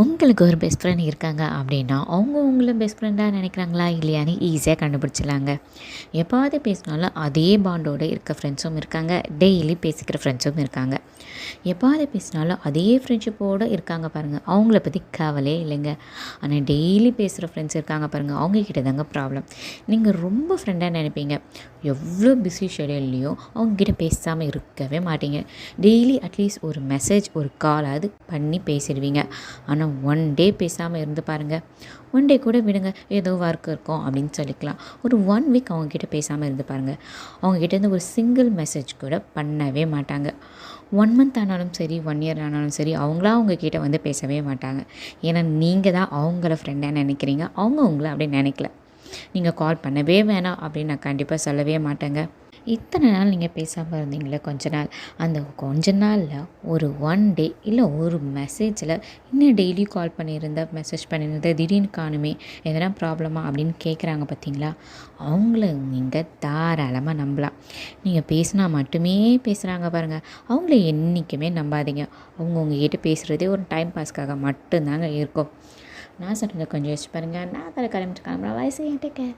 உங்களுக்கு ஒரு best friend இருக்காங்க அப்படின்னா, அவங்க உங்கள பெஸ்ட் ஃப்ரெண்டா நினைக்கிறாங்களா இல்லையான்னு ஈஸியா கண்டுபிடிச்சிடலாங்க. எப்பாவது பேசினாலும் அதே பாண்டோட இருக்க ஃப்ரெண்ட்ஸும் இருக்காங்க. டெய்லி பேசிக்கிற ஃப்ரெண்ட்ஸும் இருக்காங்க. எப்பாவது பேசினாலும் அதே ஃப்ரெண்ட்ஷிப்போடு இருக்காங்க பாருங்கள், அவங்கள பற்றி கவலையே இல்லைங்க. ஆனால் டெய்லி பேசுகிற ஃப்ரெண்ட்ஸ் இருக்காங்க பாருங்கள், அவங்கக்கிட்ட தாங்க ப்ராப்ளம். நீங்கள் ரொம்ப ஃப்ரெண்டாக நினைப்பீங்க, எவ்வளோ பிஸி ஷெடியூல்லையும் அவங்கக்கிட்ட பேசாமல் இருக்கவே மாட்டீங்க. டெய்லி அட்லீஸ்ட் ஒரு மெசேஜ் ஒரு காலாவது பண்ணி பேசிடுவீங்க. ஆனால் ஒன் டே பேசாமல் இருந்து பாருங்கள். ஒன் டே கூட விடுங்க, ஏதோ ஒர்க் இருக்கும் அப்படின்னு சொல்லிக்கலாம். ஒரு 1 வீக் அவங்கக்கிட்ட பேசாமல் இருந்து பாருங்கள். அவங்கக்கிட்டேருந்து ஒரு சிங்கிள் மெசேஜ் கூட பண்ணவே மாட்டாங்க. 1 மந்த் ஆனாலும் சரி, 1 இயர் ஆனாலும் சரி, அவங்களா உங்ககிட்ட வந்து பேசவே மாட்டாங்க. ஏன்னா நீங்கள் தான் அவங்கள ஃப்ரெண்டாக நினைக்கிறீங்க, அவங்க உங்களை அப்படி நினைக்கல. நீங்கள் கால் பண்ணவே வேணாம் அப்படின்னு நான் கண்டிப்பாக சொல்லவே மாட்டேங்க. இத்தனை நாள் நீங்கள் பேசாமல் இருந்தீங்களே கொஞ்ச நாள், அந்த கொஞ்ச நாளில் ஒரு 1 டே இல்லை ஒரு மெசேஜில் இன்னும் டெய்லி கால் பண்ணியிருந்த மெசேஜ் பண்ணியிருந்த திடீர்னு காணுமே, எதனா ப்ராப்ளமா அப்படின்னு கேட்குறாங்க பார்த்தீங்களா, அவங்கள நீங்கள் தாராளமாக நம்பலாம். நீங்கள் பேசினா மட்டுமே பேசுகிறாங்க பாருங்கள், அவங்கள என்றைக்குமே நம்பாதீங்க. அவங்க உங்ககிட்ட பேசுகிறதே ஒரு டைம் பாஸ்க்காக மட்டும்தாங்க இருக்கும். நான் சொன்னதை கொஞ்சம் யோசிச்சு பாருங்கள். நான் கிளம்பிட்டு கிளம்புறேன். வயசு ஏன் டேக் கேர்.